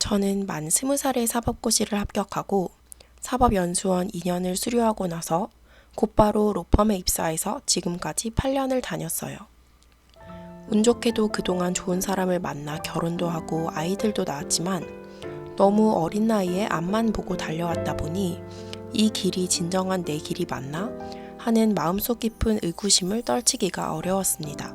저는 만 20살에 사법고시를 합격하고 사법연수원 2년을 수료하고 나서 곧바로 로펌에 입사해서 지금까지 8년을 다녔어요. 운 좋게도 그동안 좋은 사람을 만나 결혼도 하고 아이들도 낳았지만 너무 어린 나이에 앞만 보고 달려왔다 보니 이 길이 진정한 내 길이 맞나 하는 마음속 깊은 의구심을 떨치기가 어려웠습니다.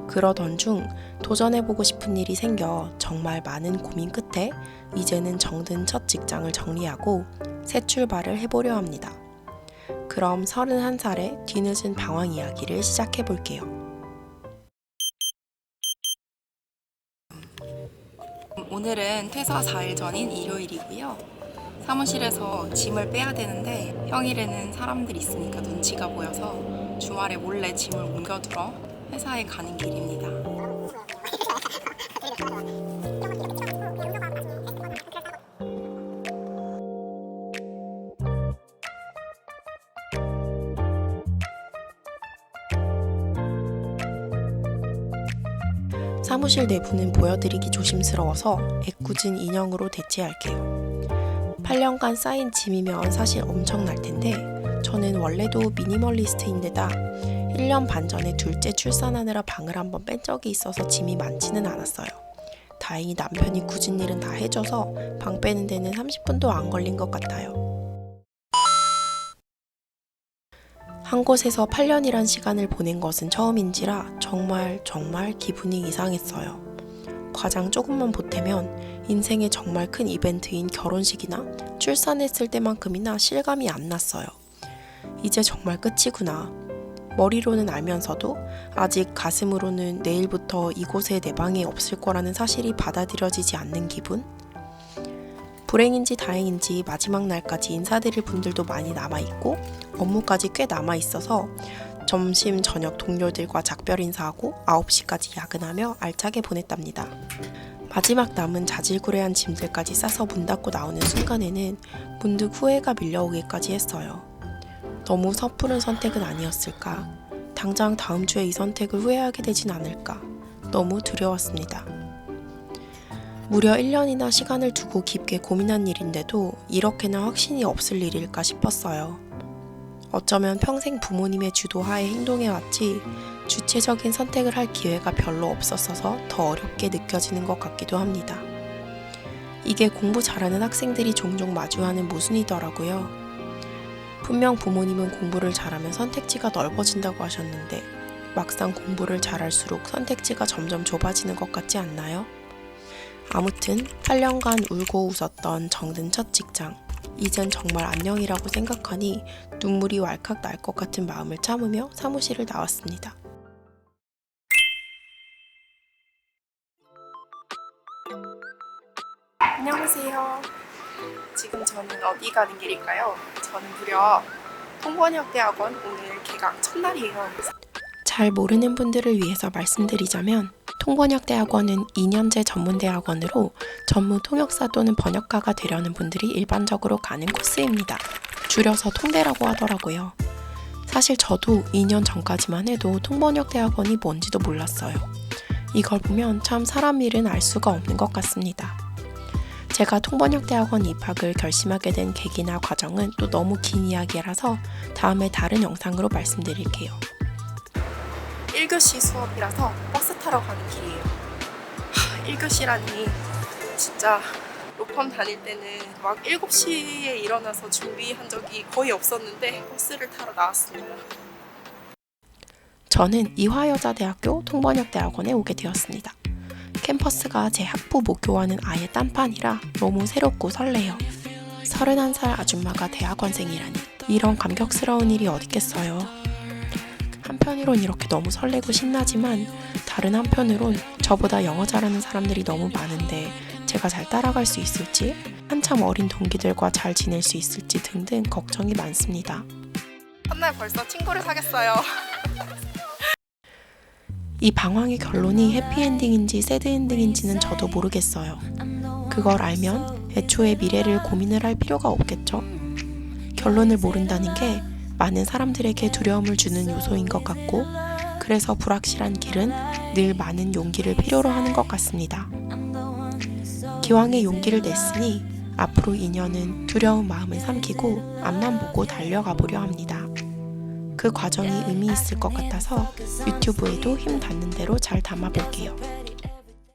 그러던 중 도전해보고 싶은 일이 생겨 정말 많은 고민 끝에 이제는 정든 첫 직장을 정리하고 새 출발을 해보려 합니다. 그럼 31살의 뒤늦은 방황 이야기를 시작해볼게요. 오늘은 퇴사 4일 전인 일요일이고요. 사무실에서 짐을 빼야 되는데 평일에는 사람들이 있으니까 눈치가 보여서 주말에 몰래 짐을 옮겨두러 회사에 가는 길입니다. 사무실 내부는 보여드리기 조심스러워서 애꿎은 인형으로 대체할게요. 8년간 쌓인 짐이면 사실 엄청날 텐데 저는 원래도 미니멀리스트인데다 1년 반 전에 둘째 출산하느라 방을 한번 뺀 적이 있어서 짐이 많지는 않았어요. 다행히 남편이 굳은 일은 다 해줘서 방 빼는 데는 30분도 안 걸린 것 같아요. 한 곳에서 8년이란 시간을 보낸 것은 처음인지라 정말 기분이 이상했어요. 과장 조금만 보태면 인생의 정말 큰 이벤트인 결혼식이나 출산했을 때만큼이나 실감이 안 났어요. 이제 정말 끝이구나. 머리로는 알면서도 아직 가슴으로는 내일부터 이곳에 내 방이 없을 거라는 사실이 받아들여지지 않는 기분? 불행인지 다행인지 마지막 날까지 인사드릴 분들도 많이 남아있고 업무까지 꽤 남아있어서 점심, 저녁 동료들과 작별 인사하고 9시까지 야근하며 알차게 보냈답니다. 마지막 남은 자질구레한 짐들까지 싸서 문 닫고 나오는 순간에는 문득 후회가 밀려오기까지 했어요. 너무 섣부른 선택은 아니었을까? 당장 다음 주에 이 선택을 후회하게 되진 않을까? 너무 두려웠습니다. 무려 1년이나 시간을 두고 깊게 고민한 일인데도 이렇게나 확신이 없을 일일까 싶었어요. 어쩌면 평생 부모님의 주도하에 행동해왔지 주체적인 선택을 할 기회가 별로 없었어서 더 어렵게 느껴지는 것 같기도 합니다. 이게 공부 잘하는 학생들이 종종 마주하는 모순이더라고요. 분명 부모님은 공부를 잘하면 선택지가 넓어진다고 하셨는데 막상 공부를 잘할수록 선택지가 점점 좁아지는 것 같지 않나요? 아무튼 8년간 울고 웃었던 정든 첫 직장, 이젠 정말 안녕이라고 생각하니 눈물이 왈칵 날 것 같은 마음을 참으며 사무실을 나왔습니다. 안녕하세요. 지금 저는 어디 가는 길일까요? 저는 무려 통번역대학원 오늘 개강 첫날이에요. 잘 모르는 분들을 위해서 말씀드리자면 통번역대학원은 2년제 전문대학원으로 전무 통역사 또는 번역가가 되려는 분들이 일반적으로 가는 코스입니다. 줄여서 통대라고 하더라고요. 사실 저도 2년 전까지만 해도 통번역대학원이 뭔지도 몰랐어요. 이걸 보면 참 사람 일은 알 수가 없는 것 같습니다. 제가 통번역대학원 입학을 결심하게 된 계기나 과정은 또 너무 긴 이야기라서 다음에 다른 영상으로 말씀드릴게요. 1교시 수업이라서 버스 타러 가는 길이에요. 1교시라니 진짜 로펌 다닐 때는 막 7시에 일어나서 준비한 적이 거의 없었는데 버스를 타러 나왔습니다. 저는 이화여자대학교 통번역대학원에 오게 되었습니다. 캠퍼스가 제 학부 목교와는 아예 딴판이라 너무 새롭고 설레요. 31살 아줌마가 대학원생이라니 이런 감격스러운 일이 어딨겠어요. 한편으론 이렇게 너무 설레고 신나지만 다른 한편으론 저보다 영어 잘하는 사람들이 너무 많은데 제가 잘 따라갈 수 있을지, 한참 어린 동기들과 잘 지낼 수 있을지 등등 걱정이 많습니다. 첫날 벌써 친구를 사귀었어요. 이 방황의 결론이 해피엔딩인지 새드엔딩인지는 저도 모르겠어요. 그걸 알면 애초에 미래를 고민을 할 필요가 없겠죠? 결론을 모른다는 게 많은 사람들에게 두려움을 주는 요소인 것 같고 그래서 불확실한 길은 늘 많은 용기를 필요로 하는 것 같습니다. 기왕에 용기를 냈으니 앞으로 2년은 두려운 마음을 삼키고 앞만 보고 달려가 보려 합니다. 그 과정이 의미 있을 것 같아서 유튜브에도 힘 닿는 대로 잘 담아볼게요.